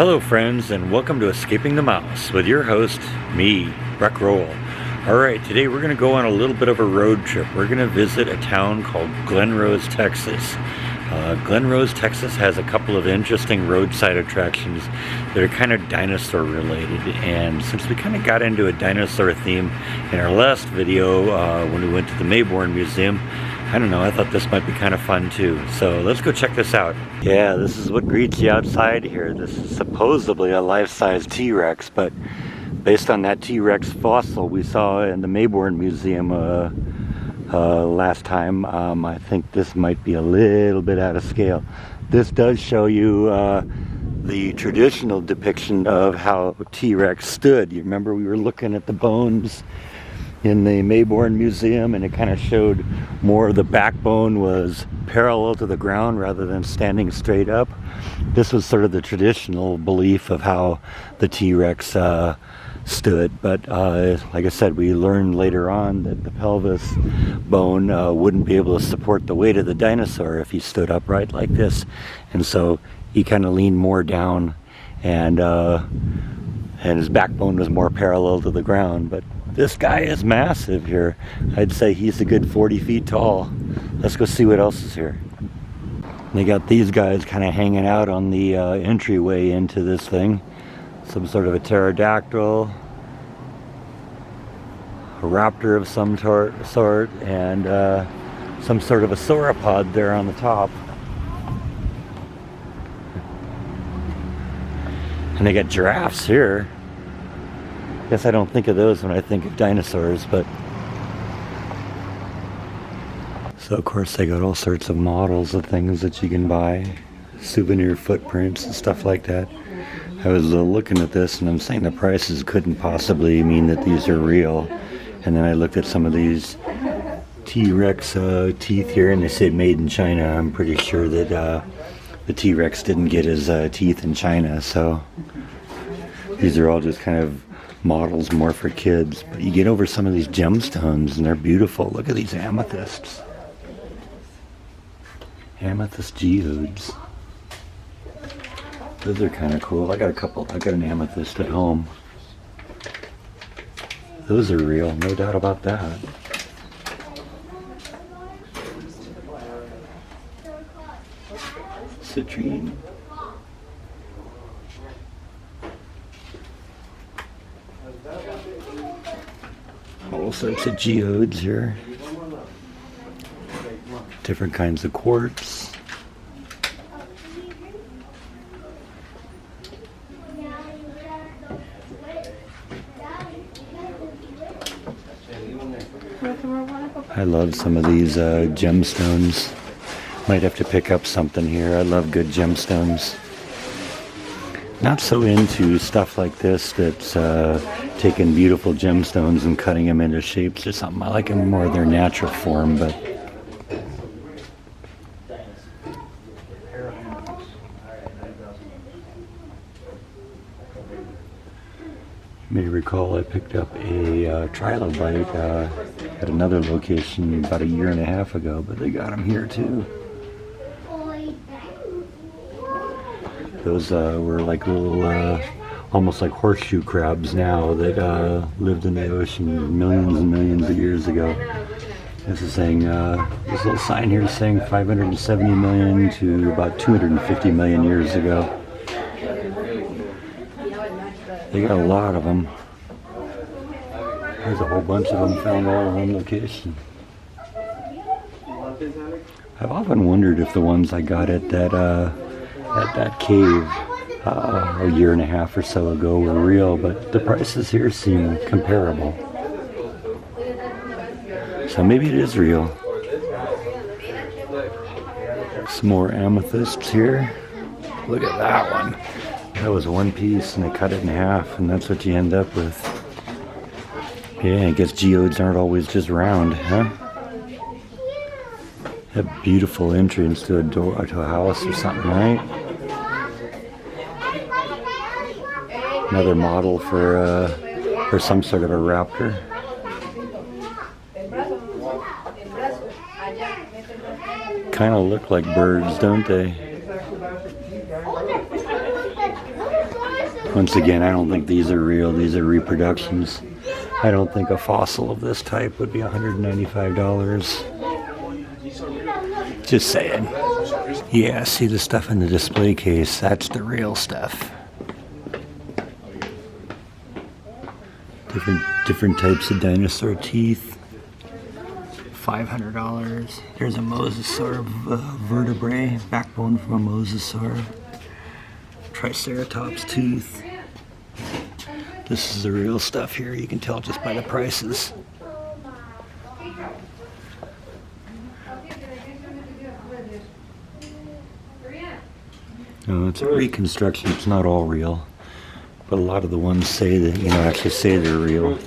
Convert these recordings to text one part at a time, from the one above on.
Hello friends, and welcome to Escaping the Mouse with your host, me, Breck Roll. Alright, today we're going to go on a little bit of a road trip. We're going to visit a town called Glen Rose, Texas. Glen Rose, Texas has a couple of interesting roadside attractions that are kind of dinosaur related, and since we kind of got into a dinosaur theme in our last video when we went to the Mayborn Museum, I don't know, I thought this might be kind of fun too. So let's go check this out. Yeah, this is what greets you outside here. This is supposedly a life-size T-Rex, but based on that T-Rex fossil we saw in the Mayborn Museum last time, I think this might be a little bit out of scale. This does show you the traditional depiction of how T-Rex stood. You remember we were looking at the bones in the Mayborn Museum, and it kind of showed more of the backbone was parallel to the ground rather than standing straight up. This was sort of the traditional belief of how the T-Rex stood, but like I said, we learned later on that the pelvis bone wouldn't be able to support the weight of the dinosaur if he stood upright like this, and so he kind of leaned more down, and his backbone was more parallel to the ground. But this guy is massive here. I'd say he's a good 40 feet tall. Let's go see what else is here. They got these guys kind of hanging out on the entryway into this thing. Some sort of a pterodactyl, a raptor of some sort, and some sort of a sauropod there on the top. And they got giraffes here. Guess I don't think of those when I think of dinosaurs, but so of course they got all sorts of models of things that you can buy, souvenir footprints and stuff like that. I was looking at this and I'm saying the prices couldn't possibly mean that these are real, and then I looked at some of these T-Rex teeth here and they say made in China. I'm pretty sure that the T-Rex didn't get his teeth in China, so these are all just kind of models more for kids. But you get over some of these gemstones and they're beautiful. Look at these amethysts. Amethyst geodes. Those are kind of cool. I got an amethyst at home. Those are real, no doubt about that. Citrine. All sorts of geodes here. Different kinds of quartz. I love some of these gemstones. Might have to pick up something here. I love good gemstones. Not so into stuff like this that's taking beautiful gemstones and cutting them into shapes or something. I like them more in their natural form, but you may recall I picked up a Trilobite at another location about a year and a half ago, but they got them here too. Those were like little, almost like horseshoe crabs now that lived in the ocean millions and millions of years ago. This is saying, this little sign here is saying 570 million to about 250 million years ago. They got a lot of them. There's a whole bunch of them found all in one location. I've often wondered if the ones I got at that cave a year and a half or so ago were real, but the prices here seem comparable. So maybe it is real. Some more amethysts here. Look at that one. That was one piece and they cut it in half, and that's what you end up with. Yeah, I guess geodes aren't always just round, huh? A beautiful entrance to a door, to a house or something, right? Another model for some sort of a raptor. Kind of look like birds, don't they? Once again, I don't think these are real. These are reproductions. I don't think a fossil of this type would be $195. Just saying. Yeah, see the stuff in the display case? That's the real stuff. Different types of dinosaur teeth. $500. There's a mosasaur vertebrae, backbone from a mosasaur. Triceratops tooth. This is the real stuff here. You can tell just by the prices. No, it's a reconstruction. It's not all real, but a lot of the ones say that, actually say they're real.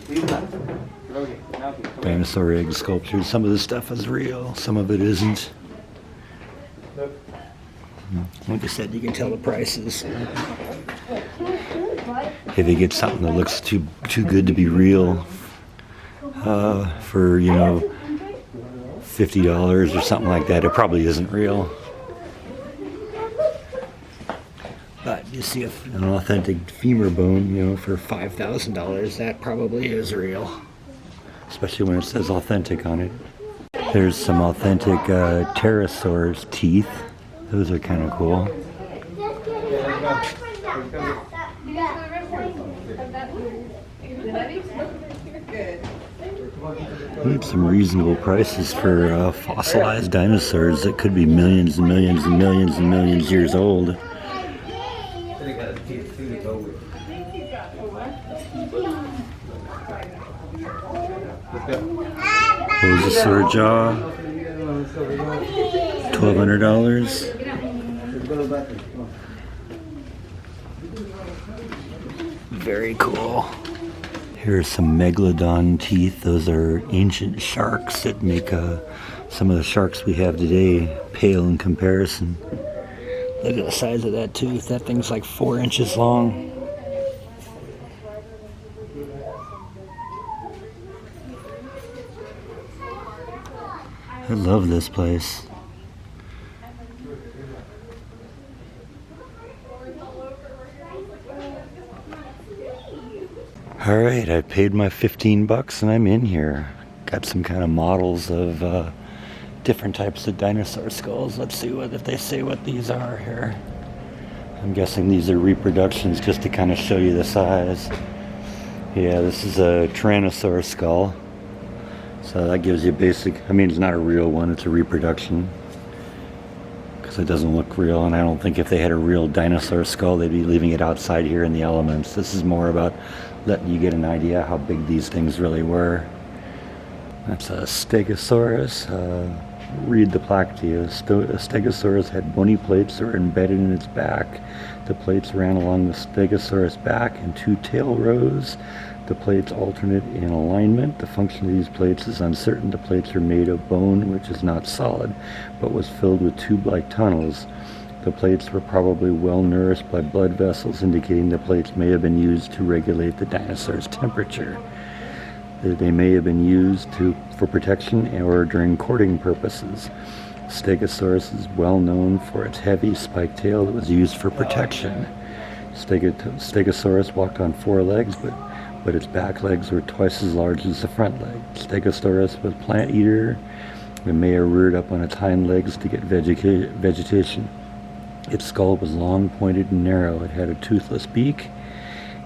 Dinosaur egg sculptures. Some of this stuff is real. Some of it isn't. Like I said, you can tell the prices. If you get something that looks too good to be real, for $50 or something like that, it probably isn't real. But you see an authentic femur bone, for $5,000, that probably is real. Especially when it says authentic on it. There's some authentic pterosaurs teeth. Those are kind of cool. Some reasonable prices for fossilized dinosaurs that could be millions and millions and millions and millions years old. Mosasaur jaw, $1,200. Very cool. Here's some Megalodon teeth. Those are ancient sharks that make some of the sharks we have today pale in comparison. Look at the size of that tooth. That thing's like 4 inches long. I love this place. Alright, I paid my $15 and I'm in here. Got some kind of models of different types of dinosaur skulls. Let's see if they say what these are here. I'm guessing these are reproductions just to kind of show you the size. Yeah, this is a Tyrannosaurus skull. So that gives you basic, it's not a real one, it's a reproduction. Because it doesn't look real, and I don't think if they had a real dinosaur skull, they'd be leaving it outside here in the elements. This is more about letting you get an idea how big these things really were. That's a Stegosaurus. Read the plaque to you. A Stegosaurus had bony plates that were embedded in its back. The plates ran along the Stegosaurus back in 2 tail rows. The plates alternate in alignment. The function of these plates is uncertain. The plates are made of bone, which is not solid, but was filled with tube-like tunnels. The plates were probably well nourished by blood vessels, indicating the plates may have been used to regulate the dinosaur's temperature. They may have been used for protection or during courting purposes. Stegosaurus is well known for its heavy spiked tail that was used for protection. Stegosaurus walked on 4 legs, but its back legs were twice as large as the front leg. Stegosaurus was a plant eater and may have reared up on its hind legs to get vegetation. Its skull was long, pointed, and narrow. It had a toothless beak,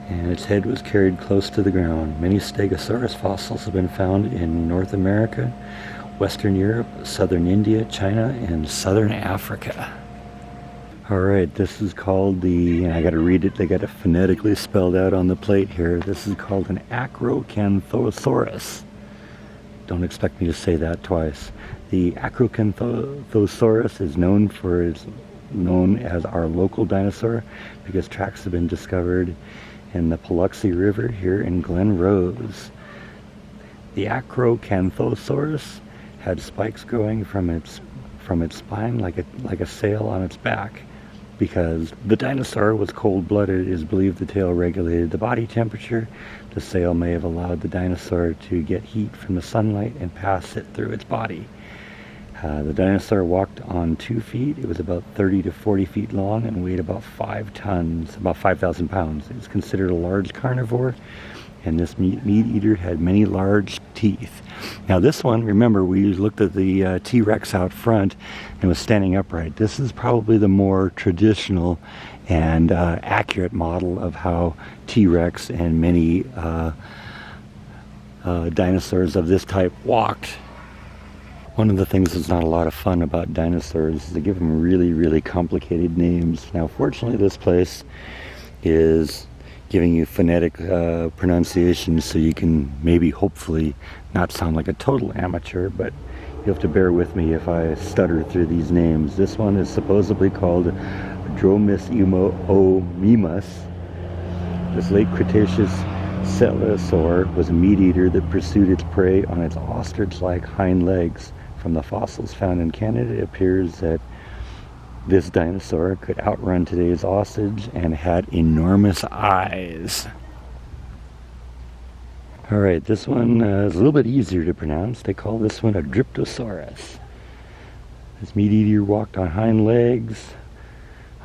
and its head was carried close to the ground. Many Stegosaurus fossils have been found in North America, Western Europe, Southern India, China, and Southern Africa. Alright, this is called I gotta read it, they got it phonetically spelled out on the plate here. This is called an Acrocentosaurus. Don't expect me to say that twice. The Acrocentosaurus is known as our local dinosaur because tracks have been discovered in the Paluxy River here in Glen Rose. The Acrocentosaurus had spikes growing from its spine like a sail on its back. Because the dinosaur was cold-blooded, it is believed the tail regulated the body temperature. The sail may have allowed the dinosaur to get heat from the sunlight and pass it through its body. The dinosaur walked on 2 feet. It was about 30 to 40 feet long and weighed about 5 tons, about 5,000 pounds. It was considered a large carnivore, and this meat eater had many large teeth. Now this one, remember, we looked at the T-Rex out front and was standing upright. This is probably the more traditional and accurate model of how T-Rex and many dinosaurs of this type walked. One of the things that's not a lot of fun about dinosaurs is they give them really, really complicated names. Now, fortunately, this place is giving you phonetic pronunciation, so you can maybe, hopefully, not sound like a total amateur, but you have to bear with me if I stutter through these names. This one is supposedly called Dromus. This late Cretaceous celosaur was a meat eater that pursued its prey on its ostrich-like hind legs. From the fossils found in Canada, it appears that this dinosaur could outrun today's ostrich and had enormous eyes. Alright, this one is a little bit easier to pronounce. They call this one a Tryptosaurus. This meat eater walked on hind legs,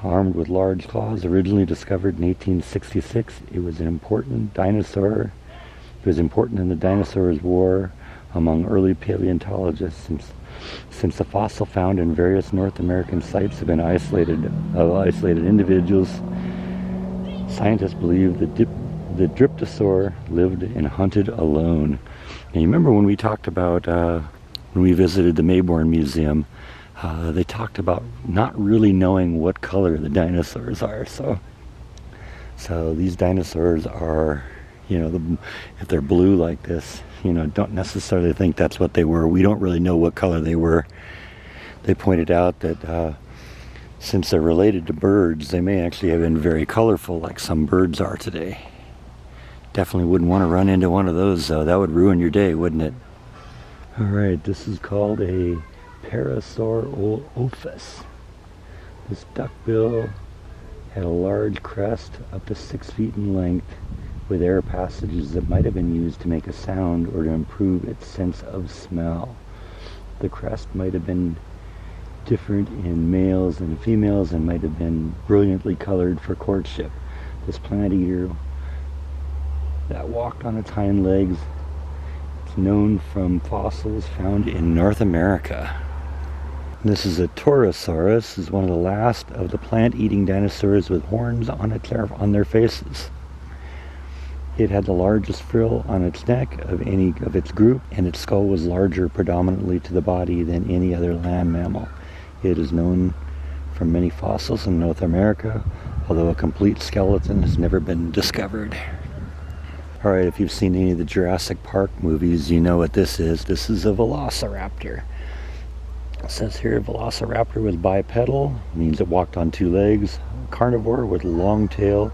armed with large claws. Originally discovered in 1866, it was an important dinosaur. It was important in the Dinosaurs War among early paleontologists, since the fossil found in various North American sites have been isolated individuals. Scientists believe that the Tryptosaur lived and hunted alone. And you remember when we talked about when we visited the Mayborn Museum, they talked about not really knowing what color the dinosaurs are. So these dinosaurs are, if they're blue like this, don't necessarily think that's what they were. We don't really know what color they were. They pointed out that since they're related to birds, they may actually have been very colorful like some birds are today. Definitely wouldn't want to run into one of those, though. That would ruin your day, wouldn't it? Alright, this is called a Parasauroulophus. This duckbill had a large crest up to 6 feet in length, with air passages that might have been used to make a sound or to improve its sense of smell. The crest might have been different in males and females and might have been brilliantly colored for courtship. This plant eater that walked on its hind legs, it's known from fossils found in North America. This is a Taurosaurus. Is one of the last of the plant-eating dinosaurs with horns on their faces. It had the largest frill on its neck of any of its group, and its skull was larger predominantly to the body than any other land mammal. It is known from many fossils in North America, although a complete skeleton has never been discovered. Alright, if you've seen any of the Jurassic Park movies, you know what this is. This is a Velociraptor. It says here, Velociraptor was bipedal, means it walked on 2 legs, carnivore with a long tail,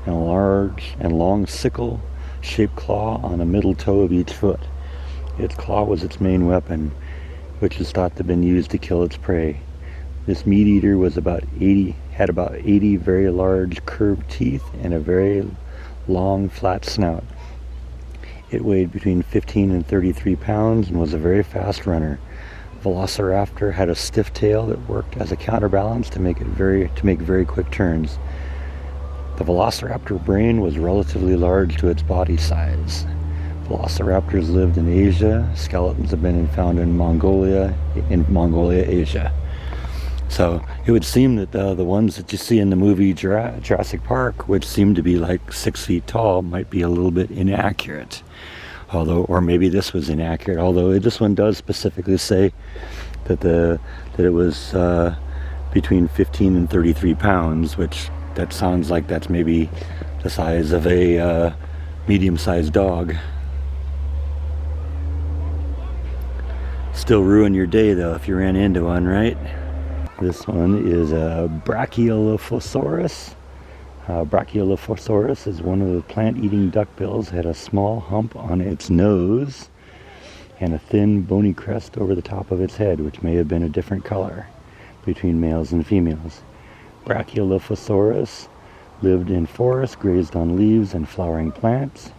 and a large and long sickle-shaped claw on the middle toe of each foot. Its claw was its main weapon, which is thought to have been used to kill its prey. This meat eater had about 80 very large curved teeth and a very long flat snout. It weighed between 15 and 33 pounds and was a very fast runner. Velociraptor had a stiff tail that worked as a counterbalance to make very quick turns. The Velociraptor brain was relatively large to its body size. Velociraptors lived in Asia. Skeletons have been found in Mongolia, Asia. So it would seem that the ones that you see in the movie Jurassic Park, which seem to be like 6 feet tall, might be a little bit inaccurate. Or maybe this was inaccurate, although this one does specifically say that it was between 15 and 33 pounds, which that sounds like that's maybe the size of a medium-sized dog. Still ruin your day, though, if you ran into one, right? This one is a Brachiolophosaurus. Brachiolophosaurus is one of the plant-eating duckbills. Had a small hump on its nose and a thin, bony crest over the top of its head, which may have been a different color between males and females. Brachiolophosaurus lived in forests, grazed on leaves and flowering plants.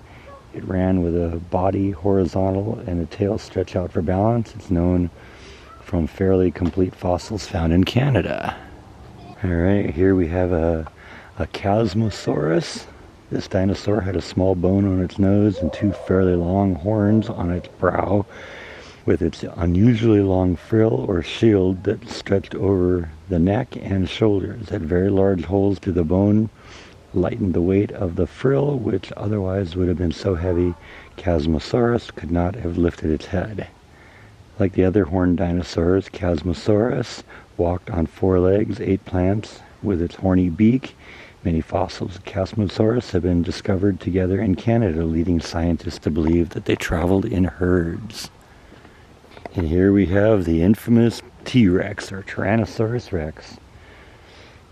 It ran with a body horizontal and a tail stretched out for balance. It's known from fairly complete fossils found in Canada. Alright, here we have a Cosmosaurus. This dinosaur had a small bone on its nose and two fairly long horns on its brow, with its unusually long frill or shield that stretched over the neck and shoulders. It had very large holes through the bone, lightened the weight of the frill, which otherwise would have been so heavy Cosmosaurus could not have lifted its head. Like the other horned dinosaurs, Cosmosaurus walked on four legs, ate plants with its horny beak. Many fossils of Cosmosaurus have been discovered together in Canada, leading scientists to believe that they traveled in herds. And here we have the infamous T-Rex, or Tyrannosaurus Rex.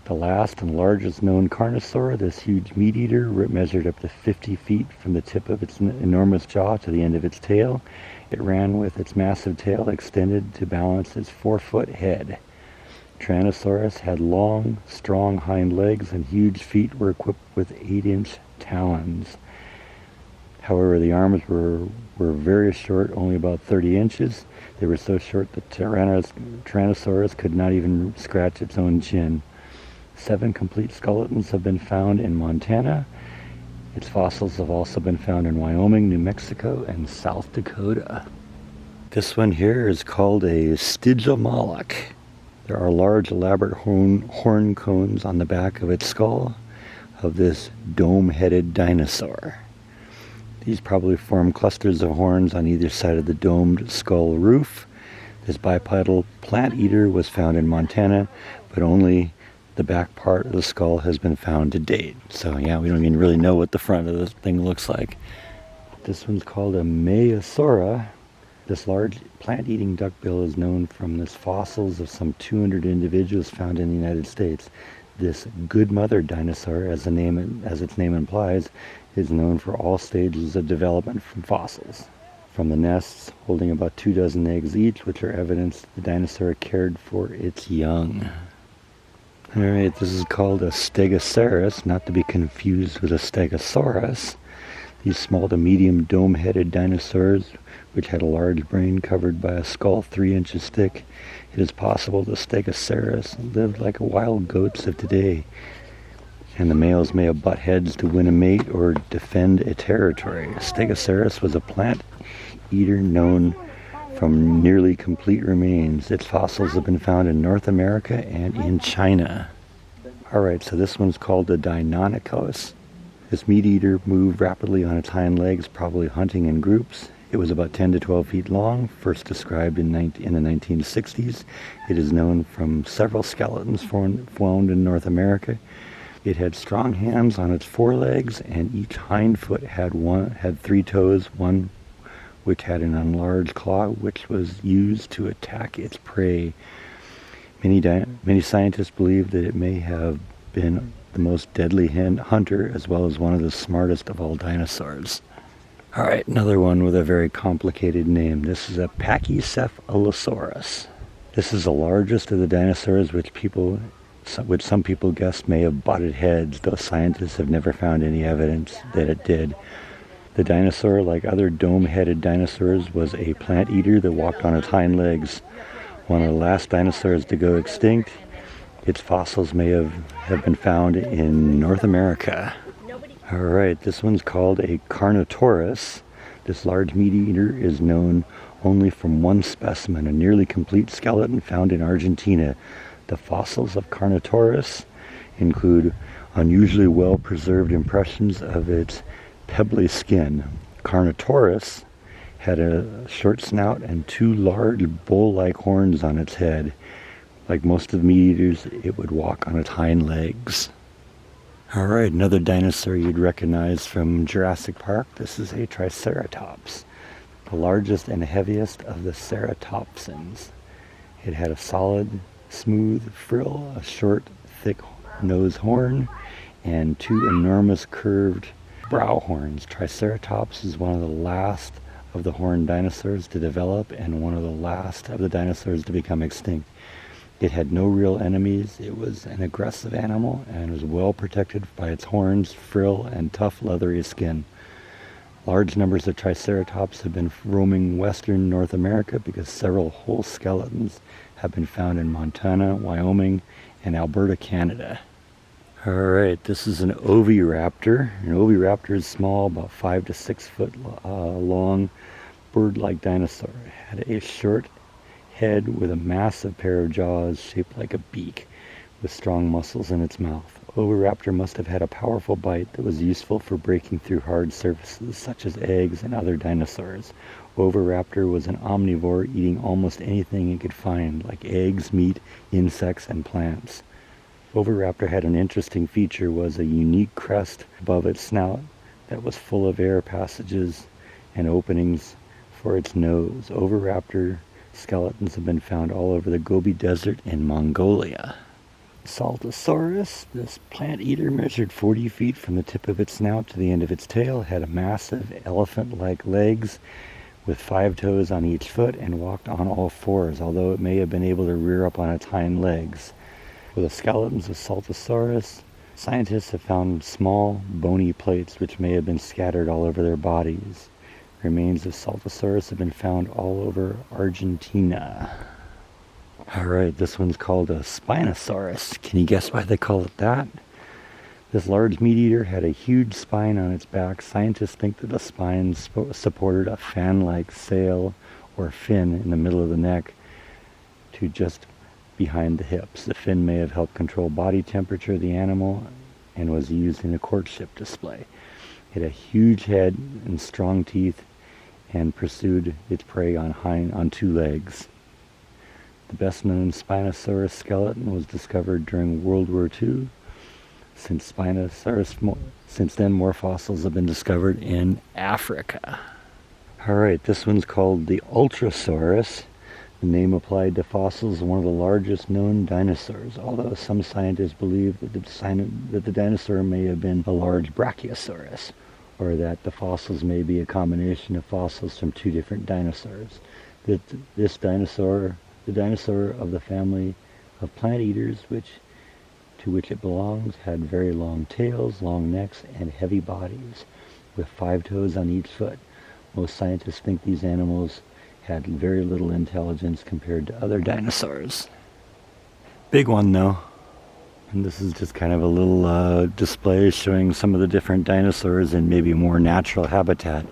The last and largest known carnosaur, this huge meat eater, measured up to 50 feet from the tip of its enormous jaw to the end of its tail. It ran with its massive tail extended to balance its 4-foot head. Tyrannosaurus had long, strong hind legs, and huge feet were equipped with 8-inch talons. However, the arms were very short, only about 30 inches. They were so short that Tyrannosaurus could not even scratch its own chin. 7 complete skeletons have been found in Montana. Its fossils have also been found in Wyoming, New Mexico, and South Dakota. This one here is called a Stygomoloch. There are large, elaborate horn cones on the back of its skull of this dome-headed dinosaur. These probably form clusters of horns on either side of the domed skull roof. This bipedal plant eater was found in Montana, but only the back part of the skull has been found to date. So yeah, we don't even really know what the front of this thing looks like. This one's called a Maiasaura. This large plant-eating duckbill is known from the fossils of some 200 individuals found in the United States. This good mother dinosaur, as its name implies, is known for all stages of development from fossils. From the nests holding about 24 eggs each, which are evidence the dinosaur cared for its young. Alright, this is called a Stegosaurus, not to be confused with a Stegosaurus. These small to medium dome-headed dinosaurs, which had a large brain covered by a skull 3 inches thick. It is possible the Stegosaurus lived like wild goats of today, and the males may have butt heads to win a mate or defend a territory. Stegosaurus was a plant eater known from nearly complete remains. Its fossils have been found in North America and in China. Alright, so this one's called the Deinonychus. This meat eater moved rapidly on its hind legs, probably hunting in groups. It was about 10 to 12 feet long, first described in the 1960s. It is known from several skeletons found in North America. It had strong hands on its forelegs, and each hind foot had 3 toes, one which had an enlarged claw, which was used to attack its prey. Many scientists believe that it may have been the most deadly hunter, as well as one of the smartest of all dinosaurs. Alright, another one with a very complicated name. This is a Pachycephalosaurus. This is the largest of the dinosaurs, which some people guess may have butted heads, though scientists have never found any evidence that it did. The dinosaur, like other dome-headed dinosaurs, was a plant eater that walked on its hind legs. One of the last dinosaurs to go extinct. Its fossils may have been found in North America. Alright, this one's called a Carnotaurus. This large meat eater is known only from one specimen, a nearly complete skeleton found in Argentina. The fossils of Carnotaurus include unusually well-preserved impressions of its pebbly skin. Carnotaurus had a short snout and 2 large bowl-like horns on its head. Like most of the meat eaters, it would walk on its hind legs. Alright, another dinosaur you'd recognize from Jurassic Park. This is a Triceratops, the largest and heaviest of the ceratopsians. It had a solid, smooth frill, a short, thick nose horn, and 2 enormous curved brow horns. Triceratops is one of the last of the horned dinosaurs to develop and one of the last of the dinosaurs to become extinct. It had no real enemies. It was an aggressive animal and was well protected by its horns, frill, and tough leathery skin. Large numbers of Triceratops have been roaming western North America because several whole skeletons have been found in Montana, Wyoming, and Alberta, Canada. Alright, this is an Oviraptor. An Oviraptor is small, about 5 to 6 foot long, bird-like dinosaur. It had a short head with a massive pair of jaws shaped like a beak, with strong muscles in its mouth. Oviraptor must have had a powerful bite that was useful for breaking through hard surfaces such as eggs and other dinosaurs. Oviraptor was an omnivore, eating almost anything it could find, like eggs, meat, insects, and plants. Oviraptor had an interesting feature, was a unique crest above its snout that was full of air passages and openings for its nose. Oviraptor skeletons have been found all over the Gobi Desert in Mongolia. Saltasaurus, this plant eater, measured 40 feet from the tip of its snout to the end of its tail, had a massive elephant-like legs with 5 toes on each foot, and walked on all fours, although it may have been able to rear up on its hind legs. With the skeletons of Saltasaurus, scientists have found small, bony plates which may have been scattered all over their bodies. Remains of Saltasaurus have been found all over Argentina. Alright, this one's called a Spinosaurus. Can you guess why they call it that? This large meat eater had a huge spine on its back. Scientists think that the spine supported a fan-like sail or fin in the middle of the neck to just behind the hips. The fin may have helped control body temperature of the animal and was used in a courtship display. It had a huge head and strong teeth and pursued its prey on 2 legs. The best-known Spinosaurus skeleton was discovered during World War II. Since then, more fossils have been discovered in Africa. Alright, this one's called the Ultrasaurus. The name applied to fossils is one of the largest known dinosaurs, although some scientists believe that the dinosaur may have been a large Brachiosaurus, or that the fossils may be a combination of fossils from 2 different dinosaurs. This dinosaur, the dinosaur of the family of plant eaters, to which it belongs, had very long tails, long necks, and heavy bodies, with 5 toes on each foot. Most scientists think these animals had very little intelligence compared to other dinosaurs. Big one though. And this is just kind of a little display showing some of the different dinosaurs in maybe more natural habitat.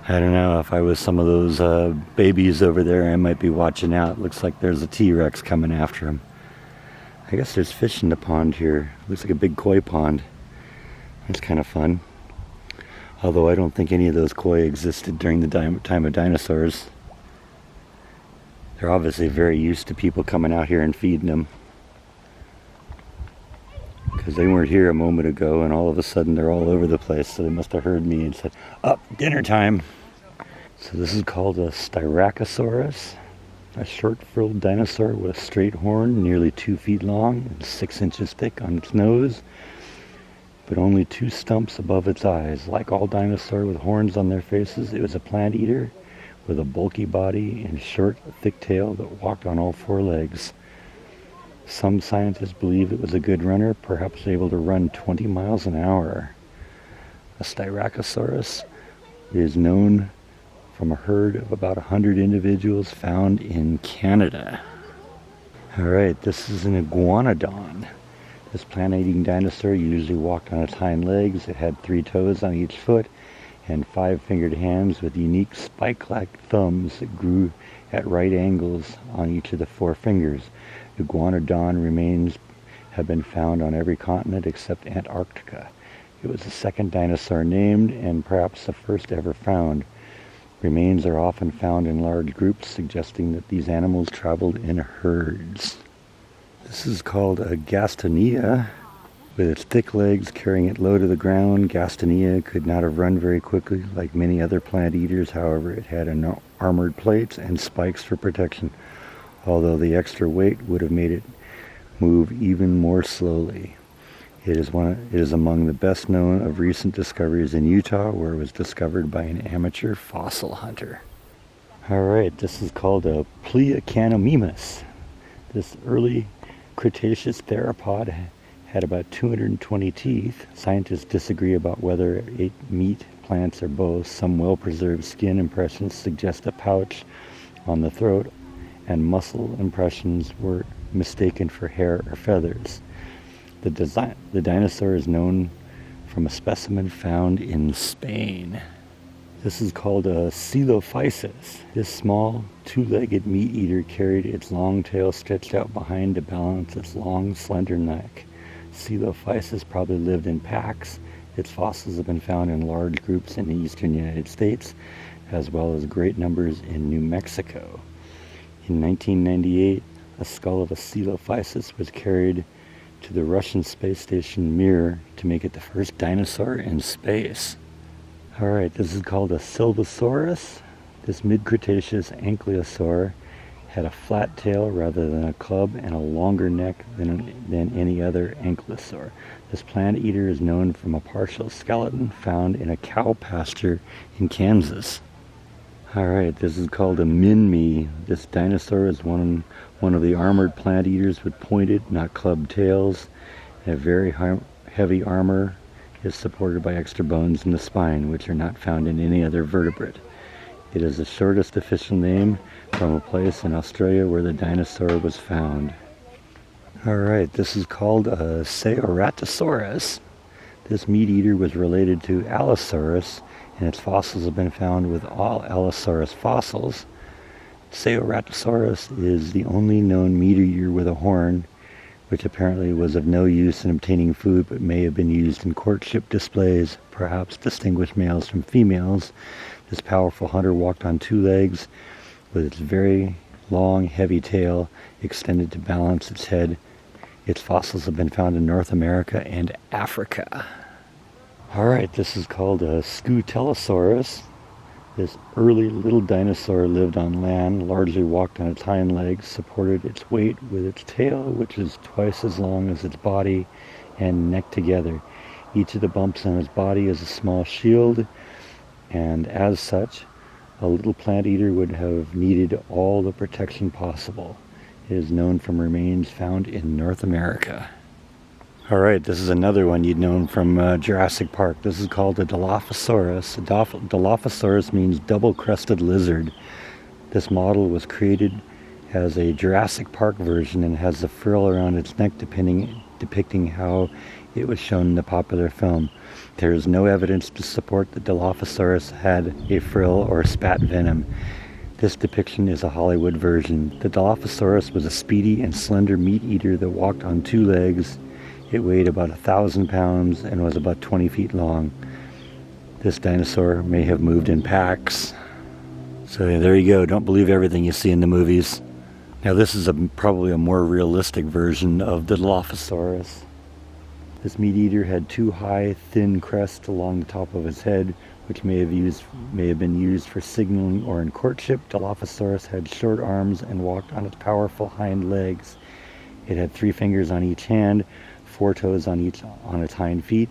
I don't know, if I was some of those babies over there, I might be watching out. Looks like there's a T-Rex coming after him. I guess there's fish in the pond here. Looks like a big koi pond. That's kind of fun. Although I don't think any of those koi existed during the time of dinosaurs. They're obviously very used to people coming out here and feeding them. Because they weren't here a moment ago, and all of a sudden they're all over the place, so they must have heard me and said, "Up, dinner time." So this is called a Styracosaurus, a short-frilled dinosaur with a straight horn, nearly 2 feet long and 6 inches thick on its nose, but only 2 stumps above its eyes. Like all dinosaurs with horns on their faces, it was a plant eater with a bulky body and short, thick tail that walked on all 4 legs. Some scientists believe it was a good runner, perhaps able to run 20 miles an hour. A Styracosaurus is known from a herd of about 100 individuals found in Canada. Alright, this is an Iguanodon. This plant-eating dinosaur usually walked on its hind legs. It had 3 toes on each foot and 5-fingered hands with unique spike-like thumbs that grew at right angles on each of the 4 fingers. Iguanodon remains have been found on every continent except Antarctica. It was the second dinosaur named and perhaps the first ever found. Remains are often found in large groups, suggesting that these animals traveled in herds. This is called a Gastonia. With its thick legs carrying it low to the ground, Gastonia could not have run very quickly like many other plant eaters. However, it had armored plates and spikes for protection, although the extra weight would have made it move even more slowly. It is among the best known of recent discoveries in Utah, where it was discovered by an amateur fossil hunter. Alright, this is called a Pleia Canomimus. This early Cretaceous theropod had about 220 teeth. Scientists disagree about whether it ate meat, plants, or both. Some well-preserved skin impressions suggest a pouch on the throat, and muscle impressions were mistaken for hair or feathers. The dinosaur is known from a specimen found in Spain. This is called a Dilophosaurus. This small, two-legged meat-eater carried its long tail stretched out behind to balance its long, slender neck. Dilophosaurus probably lived in packs. Its fossils have been found in large groups in the eastern United States, as well as great numbers in New Mexico. In 1998, a skull of a Dilophosaurus was carried to the Russian space station Mir to make it the first dinosaur in space. Alright, this is called a Silvosaurus. This mid-Cretaceous ankylosaur had a flat tail rather than a club and a longer neck than any other ankylosaur. This plant eater is known from a partial skeleton found in a cow pasture in Kansas. Alright, this is called a Minmi. This dinosaur is one of the armored plant eaters with pointed, not clubbed tails. And a very heavy armor is supported by extra bones in the spine, which are not found in any other vertebrate. It is the shortest official name from a place in Australia where the dinosaur was found. Alright, this is called a Sayaratosaurus. This meat eater was related to Allosaurus, and its fossils have been found with all Allosaurus fossils. Sayaratosaurus is the only known meat eater with a horn, which apparently was of no use in obtaining food but may have been used in courtship displays, perhaps distinguish males from females. This powerful hunter walked on two legs with its very long, heavy tail extended to balance its head. Its fossils have been found in North America and Africa. Alright, this is called a Scutellosaurus. This early little dinosaur lived on land, largely walked on its hind legs, supported its weight with its tail, which is twice as long as its body and neck together. Each of the bumps on its body is a small shield, and as such, a little plant eater would have needed all the protection possible. It is known from remains found in North America. Alright, this is another one you'd known from Jurassic Park. This is called a Dilophosaurus. Dilophosaurus means double-crested lizard. This model was created as a Jurassic Park version and has a frill around its neck depicting how it was shown in the popular film. There is no evidence to support that Dilophosaurus had a frill or spat venom. This depiction is a Hollywood version. The Dilophosaurus was a speedy and slender meat eater that walked on two legs. It weighed about 1,000 pounds and was about 20 feet long. This dinosaur may have moved in packs. So yeah, there you go. Don't believe everything you see in the movies. Now this is probably a more realistic version of the Dilophosaurus. This meat eater had two high, thin crests along the top of its head, which may have been used for signaling or in courtship. Dilophosaurus had short arms and walked on its powerful hind legs. It had 3 fingers on each hand, 4 toes on its hind feet,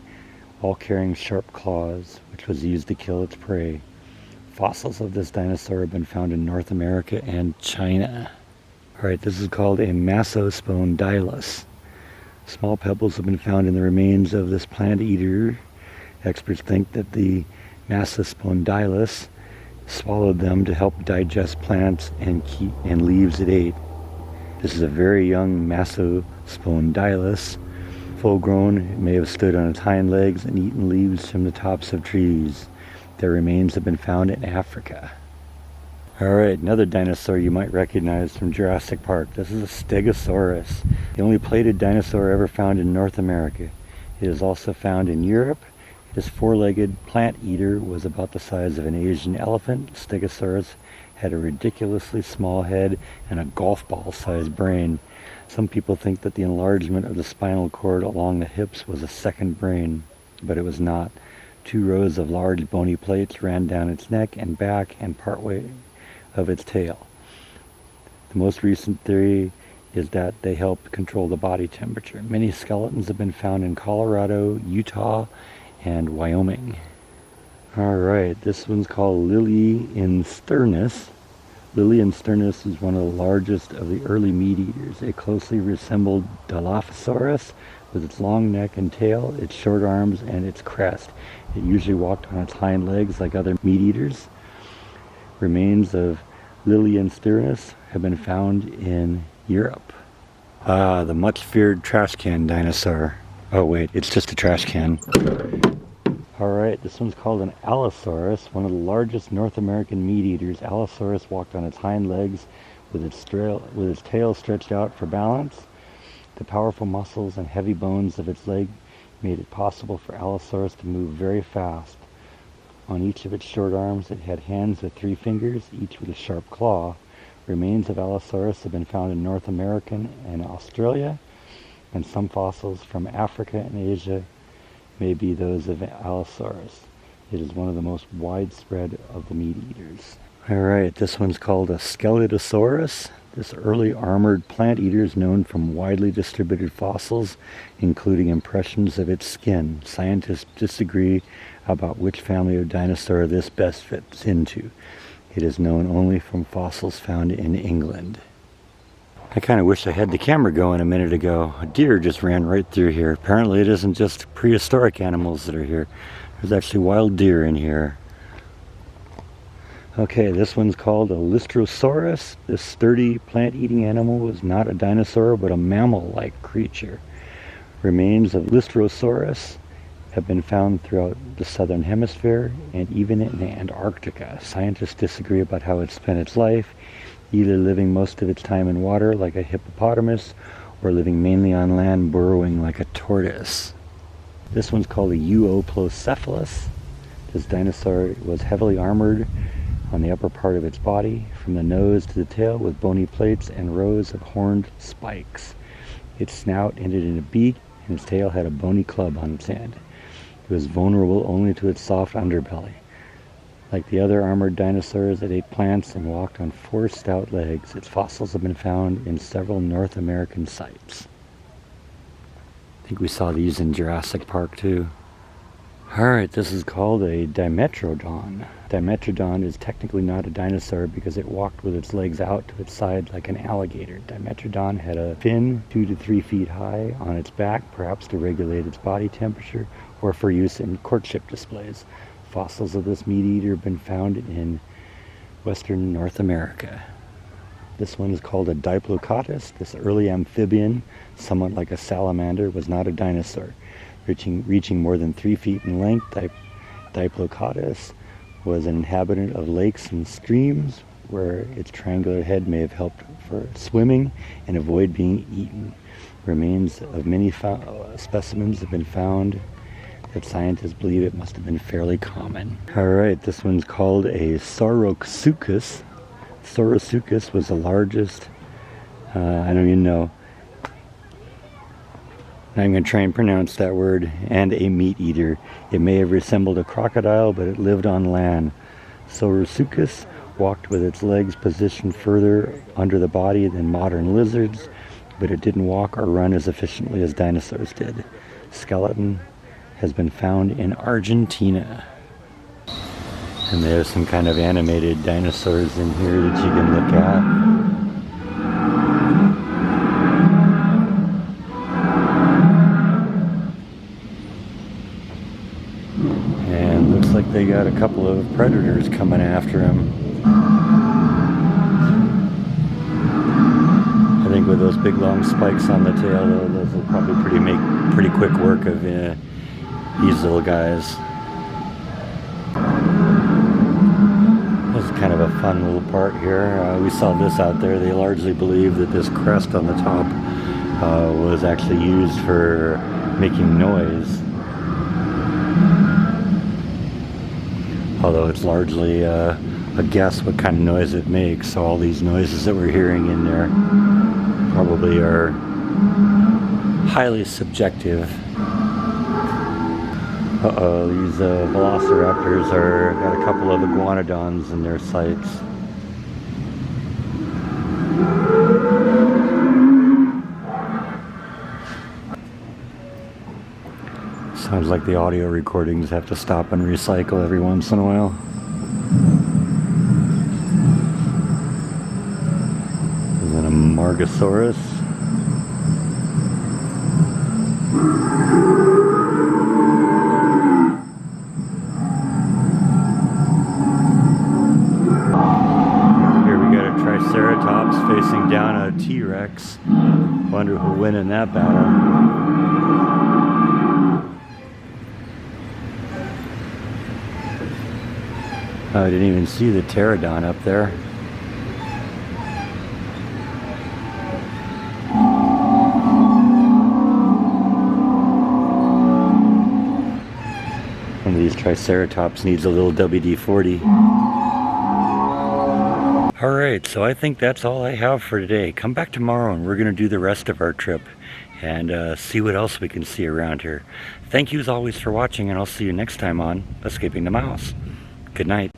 all carrying sharp claws, which was used to kill its prey. Fossils of this dinosaur have been found in North America and China. Alright, this is called a Massospondylus. Small pebbles have been found in the remains of this plant eater. Experts think that the Massospondylus swallowed them to help digest plants and leaves it ate. This is a very young Massospondylus. Full grown, it may have stood on its hind legs and eaten leaves from the tops of trees. Their remains have been found in Africa. Alright, another dinosaur you might recognize from Jurassic Park. This is a Stegosaurus, the only plated dinosaur ever found in North America. It is also found in Europe. This 4-legged plant eater was about the size of an Asian elephant. Stegosaurus had a ridiculously small head and a golf ball-sized brain. Some people think that the enlargement of the spinal cord along the hips was a second brain, but it was not. 2 rows of large bony plates ran down its neck and back and partway of its tail. The most recent theory is that they help control the body temperature. Many skeletons have been found in Colorado, Utah, and Wyoming. Alright, this one's called Liliensternus. Liliensternus is one of the largest of the early meat eaters. It closely resembled Dilophosaurus, with its long neck and tail, its short arms, and its crest. It usually walked on its hind legs like other meat eaters. Remains of Liliensternus have been found in Europe. The much feared trash can dinosaur. Oh wait, it's just a trash can. Alright, this one's called an Allosaurus, one of the largest North American meat eaters. Allosaurus walked on its hind legs with its tail stretched out for balance. The powerful muscles and heavy bones of its leg made it possible for Allosaurus to move very fast. On each of its short arms it had hands with 3 fingers, each with a sharp claw. Remains of Allosaurus have been found in North America and Australia, and some fossils from Africa and Asia may be those of Allosaurus. It is one of the most widespread of the meat eaters. Alright, this one's called a Skeletosaurus. This early armored plant eater is known from widely distributed fossils, including impressions of its skin. Scientists disagree about which family of dinosaur this best fits into. It is known only from fossils found in England. I kind of wish I had the camera going a minute ago. A deer just ran right through here. Apparently it isn't just prehistoric animals that are here. There's actually wild deer in here. Okay, this one's called a Lystrosaurus. This sturdy plant-eating animal was not a dinosaur, but a mammal-like creature. Remains of Lystrosaurus have been found throughout the southern hemisphere and even in Antarctica. Scientists disagree about how it spent its life, either living most of its time in water like a hippopotamus, or living mainly on land, burrowing like a tortoise. This one's called a Euoplocephalus. This dinosaur was heavily armored on the upper part of its body, from the nose to the tail, with bony plates and rows of horned spikes. Its snout ended in a beak, and its tail had a bony club on its end. It was vulnerable only to its soft underbelly. Like the other armored dinosaurs, it ate plants and walked on 4 stout legs. Its fossils have been found in several North American sites. I think we saw these in Jurassic Park too. Alright, this is called a Dimetrodon. Dimetrodon is technically not a dinosaur because it walked with its legs out to its side like an alligator. Dimetrodon had a fin 2 to 3 feet high on its back, perhaps to regulate its body temperature or for use in courtship displays. Fossils of this meat eater have been found in western North America. This one is called a Diplodocus. This early amphibian, somewhat like a salamander, was not a dinosaur. Reaching more than 3 feet in length, Diplodocus was an inhabitant of lakes and streams where its triangular head may have helped for swimming and avoid being eaten. Remains of many specimens have been found that scientists believe it must have been fairly common. Alright, this one's called a Saurosuchus. Saurosuchus was the largest, I don't even know, I'm going to try and pronounce that word, and a meat eater. It may have resembled a crocodile, but it lived on land. Saurosuchus walked with its legs positioned further under the body than modern lizards, but it didn't walk or run as efficiently as dinosaurs did. Skeleton has been found in Argentina. And there's some kind of animated dinosaurs in here that you can look at. Like they got a couple of predators coming after him. I think with those big long spikes on the tail, those will probably make pretty quick work of these little guys. This is kind of a fun little part here. We saw this out there. They largely believe that this crest on the top was actually used for making noise. Although it's largely a guess what kind of noise it makes. So all these noises that we're hearing in there probably are highly subjective. These Velociraptors got a couple of Iguanodons in their sights. Sounds like the audio recordings have to stop and recycle every once in a while. And then a Margosaurus. Rex. Wonder who'll win in that battle. Oh, I didn't even see the Pterodon up there. One of these Triceratops needs a little WD-40. Alright, so I think that's all I have for today. Come back tomorrow and we're going to do the rest of our trip and see what else we can see around here. Thank you as always for watching, and I'll see you next time on Escaping the Mouse. Good night.